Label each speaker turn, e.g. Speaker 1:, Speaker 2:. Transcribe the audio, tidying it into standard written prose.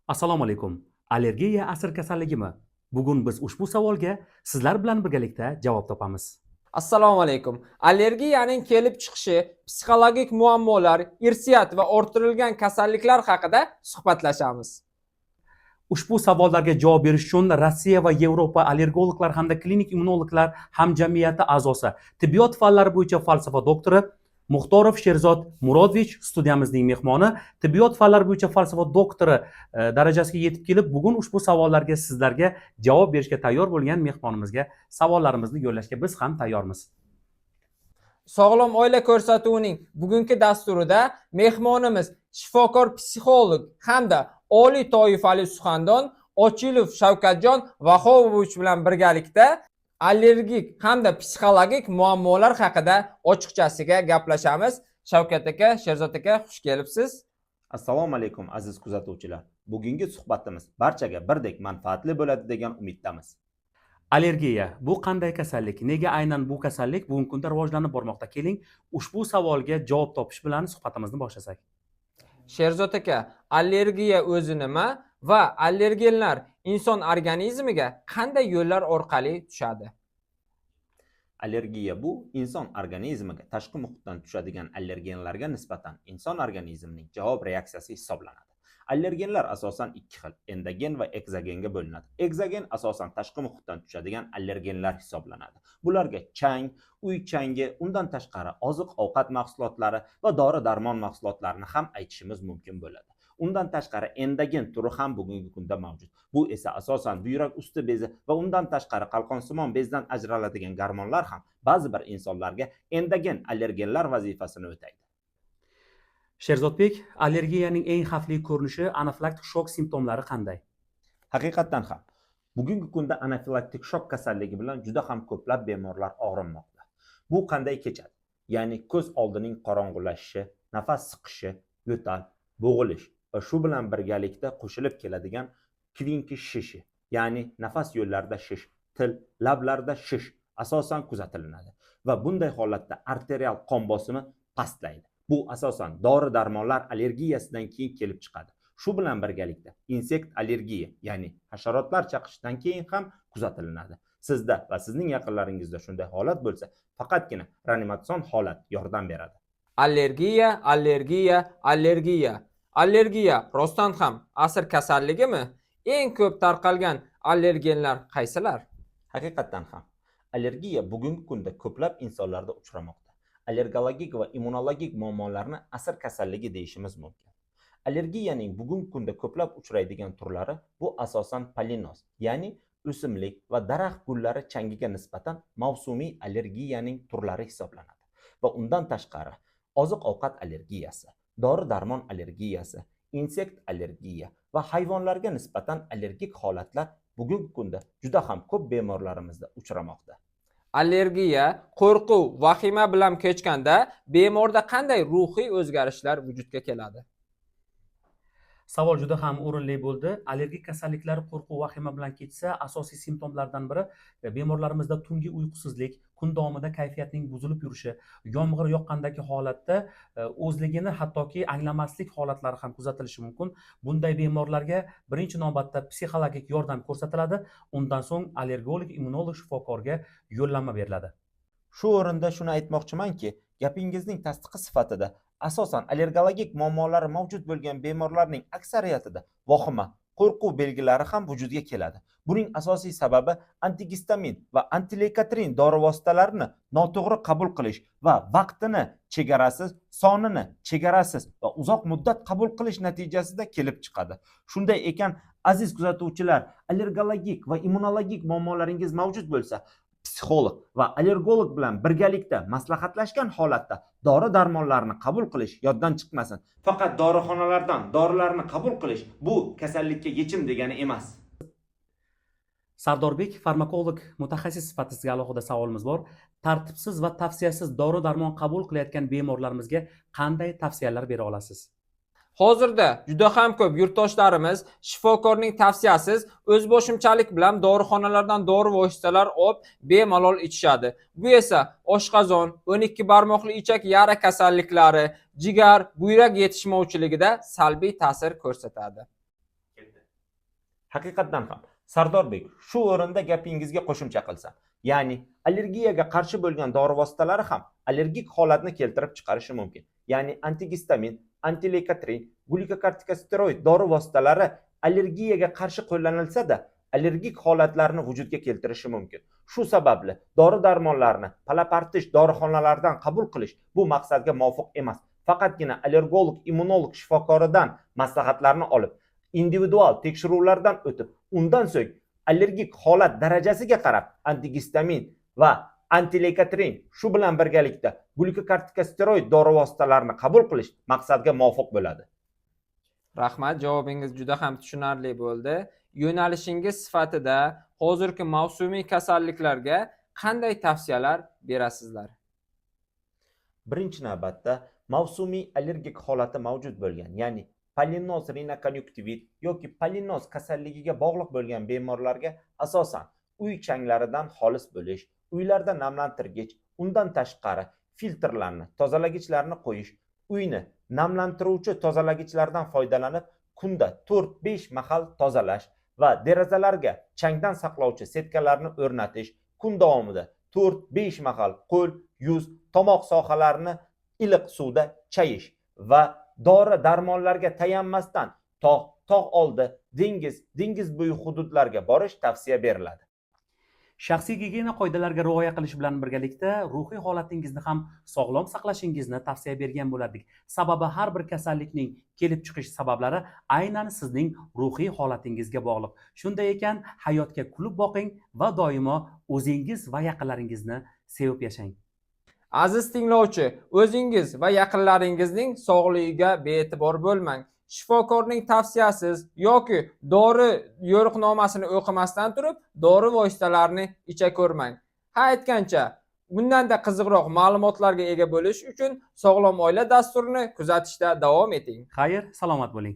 Speaker 1: Assalomu alaykum. Allergiya asr kasalligimi? Bugun biz ushbu savolga sizlar bilan birgalikda javob topamiz.
Speaker 2: Assalomu alaykum. Allergiyaning kelib chiqishi, psixologik muammolar, irsiyat va orttirilgan kasalliklar haqida suhbatlashamiz.
Speaker 1: Ushbu savollarga javob berish uchun Rossiya va Yevropa allergologlar hamda klinik immunologlar hamjamiyati a'zosi, tibbiyot fanlari bo'yicha falsafa doktori Muxtorov Sherzod Murodovich studiyamizning mehmoni, tibbiyot fanlari bo'yicha falsafa doktori darajasiga yetib kelib, bugun ushbu savollarga sizlarga javob berishga tayyor bo'lgan mehmonimizga savollarimizni yo'llashga biz ham tayyormiz.
Speaker 2: Sog'lom oila ko'rsatuvining bugungi dasturida mehmonimiz shifokor psixolog hamda oliy toifali suxandon Ochilov Shavkatjon Vahobovich bilan birgalikda allergik hamda psixologik muammolar haqida ochiqchasiga gaplashamiz. Shavkat aka, Sherzod aka, xush kelibsiz.
Speaker 3: Assalomu alaykum aziz kuzatuvchilar. Bugungi suhbatimiz barchaga birdek manfaatli bo'ladi degan umiddamiz.
Speaker 1: Allergiya bu qanday kasallik? Nega aynan bu kasallik bugungi kunda rivojlanib bormoqda? Keling, ushbu savolga javob topish bilan suhbatimizni boshlasak.
Speaker 2: Sherzod aka, allergiya o'zi nima va allergenlar inson organizmiga qanday yo'llar orqali tushadi?
Speaker 3: Allergiya bu inson organizmiga tashqi muhitdan tushadigan allergenlarga nisbatan inson organizmining javob reaksiyasi hisoblanadi. Allergenlar asosan ikki xil, endogen va ekzogenga bo'linadi. Ekzogen asosan tashqi muhitdan tushadigan allergenlar hisoblanadi. Bularga chang, uy changi, undan tashqari oziq-ovqat mahsulotlari va dori-darmon mahsulotlarini ham aytishimiz mumkin bo'ladi. Undan tashqari endogen turi ham bugungi kunda mavjud. Bu esa asosan buyrak usti bezi va undan tashqari qalqonsimon bezdan ajraladigan gormonlar ham ba'zi bir insonlarga endogen allergenlar vazifasini o'taydi.
Speaker 1: Sherzodbek, allergiyaning eng xavfli ko'rinishi anafilaktik shok simptomlari qanday?
Speaker 3: Haqiqatan ham bugungi kunda anafilaktik shok kasalligi bilan juda ham ko'plab bemorlar og'rinmoqda. Bu qanday kechadi? Ya'ni ko'z oldining qorong'ulashishi, nafas siqishi, yo'tal, bo'g'ilish va shu bilan birgalikda qo'shilib keladigan klinki shishi, ya'ni nafas yo'llarida shish, til, lablarda shish asosan kuzatiladi va bunday holatda arterial qon bosimi pastlaydi. Bu asosan dori-darmonlar allergiyasidan keyin kelib chiqadi. Shu bilan birgalikda insekt allergiya, ya'ni hasharotlar chaqishidan keyin ham kuzatiladi. Sizda va sizning yaqinlaringizda shunday holat bo'lsa, faqatgina reanimatsion holat yordam beradi.
Speaker 2: Allergiya, allergiya, allergiya. Allergiya rostdan ham asr kasalligimi? Eng ko'p tarqalgan allergenlar qaysilar?
Speaker 3: Haqiqatan ham allergiya bugungi kunda ko'plab insonlarda uchramoqda. Allergologik va immunologik muammolarni asr kasalligi deyishimiz mumkin. Allergiyaning bugungi kunda ko'plab uchraydigan turlari bu asosan polinoz, ya'ni o'simlik va daraxt gullari changiga nisbatan mavsumiy allergiyaning turlari hisoblanadi. Va undan tashqari oziq-ovqat allergiyasi, dori-darmon allergiyasi, insekt allergiya va hayvonlarga nisbatan allergik holatlar bugungi kunda juda ham ko'p bemorlarimizda uchramoqda.
Speaker 2: Allergiya, qo'rquv, vahima bilan kechganda bemorda qanday ruhiy o'zgarishlar vujudga keladi?
Speaker 1: Savol juda ham o'rinli bo'ldi. Allergik kasalliklar qo'rquv, vahima bilan kechsa, asosiy simptomlardan biri bemorlarimizda tungi uyqusizlik, kun davomida kayfiyatning buzilib yurishi, yomg'ir yoqqandagi holatda o'zligini hattoki anglamaslik holatlari ham kuzatilishi mumkin. Bunday bemorlarga birinchi navbatda psixologik yordam ko'rsatiladi, undan so'ng allergolog, immunolog shifokorga yo'llanma beriladi.
Speaker 3: Shu o'rinda shuni aytmoqchimanki, gapingizning tasdiqi sifatida asosan allergologik muammolari mavjud bo'lgan bemorlarning aksariyatida vahima, qo'rquv belgilari ham vujudga keladi. Buning asosiy sababi antigistamin va antileykotriin dori vositalarini noto'g'ri qabul qilish va vaqtini chegarasiz, sonini chegarasiz va uzoq muddat qabul qilish natijasida kelib chiqadi. Shunday ekan, aziz kuzatuvchilar, allergologik va immunologik muammolaringiz mavjud bo'lsa, psixolog va allergolog bilan birgalikda maslahatlashgan holatda dori-darmonlarni qabul qilish yoddan chiqmasin. Faqat dorixonalardan dorilarni qabul qilish bu kasallikka yechim degani emas.
Speaker 1: Sardorbek, farmakolog mutaxassis sifatida sizga alohida savolimiz bor. Tartibsiz va tavsiyasiz dori-darmon qabul qilayotgan bemorlarimizga qanday tavsiyalar bera olasiz?
Speaker 2: Hozirda juda ham ko'p yurtdoshlarimiz shifokorning tavsiyasiz o'zboshimchalik bilan dorixonalardan dori vositalar olib bemalol ichishadi. Bu esa oshqozon, 12 barmoqli ichak yara kasalliklari, jigar, buyrak yetishmovchiligida salbiy ta'sir ko'rsatadi.
Speaker 3: Haqiqatdan ham Sardorbek, shu o'rinda gapingizga qo'shimcha qilsam, ya'ni allergiyaga qarshi bo'lgan dori vositalari ham allergik holatni keltirib chiqarishi mumkin. Ya'ni antigistamin, antileykotriin, glikokortikosteroid dori vositalari allergiyaga qarshi qo'llanilsa-da, allergik holatlarni vujudga keltirishi mumkin. Shu sababli dori-darmonlarni palapartish dorixonalardan qabul qilish bu maqsadga muvofiq emas. Faqatgina allergolog, immunolog shifokoridan maslahatlarni olib, individual tekshiruvlardan o'tib, undan so'ng allergik holat darajasiga qarab antigistamin va antileykotrin shu bilan birgalikda glikokortikosteroid dori vositalarini qabul qilish maqsadga muvofiq bo'ladi.
Speaker 2: Rahmat, javobingiz juda ham tushunarli bo'ldi. Yo'nalishingiz sifatida hozirgi mavsumiy kasalliklarga qanday tavsiyalar berasizlar?
Speaker 3: Birinchi navbatda mavsumiy allergik holati mavjud bo'lgan, ya'ni polinoz rinokonyuktivit yoki polinoz kasalligiga bog'liq bo'lgan bemorlarga asosan uy changlaridan xolis bo'lish, uylarda namlantirgich, undan tashqari filtrlarni, tozalagichlarni qo'yish, uyni namlantiruvchi tozalagichlardan foydalanib kunda 4-5 mahal tozalash va derazalarga changdan saqlovchi setkalarni o'rnatish, kun davomida 4-5 mahal qo'l, yuz, tomoq sohalarini iliq suvda chayish va dori darmonlarga tayanmasdan tog' oldi, dengiz bo'yi hududlarga borish tavsiya beriladi.
Speaker 1: Shaxsiy gigiyena qoidalariga rioya qilish bilan birgalikda ruhiy holatingizni ham sog'lom saqlashingizni tavsiya bergan bo'lardik. Sababi har bir kasallikning kelib chiqish sabablari aynan sizning ruhiy holatingizga bog'liq. Shunday ekan, hayotga kulib boqing va doimo o'zingiz va yaqinlaringizni sevib yashang.
Speaker 2: Aziz tinglovchi, o'zingiz va yaqinlaringizning sog'ligiga bee'tibor bo'lmang. Shifokorning tavsiyasiz yoki dori yo'riqnomasini o'qimasdan turib, dori vositalarini icha ko'rmang. Ha aytgancha, bundanda qiziqroq ma'lumotlarga ega bo'lish uchun Sog'lom oila dasturini kuzatishda davom eting.
Speaker 1: Xayr, salomat bo'ling.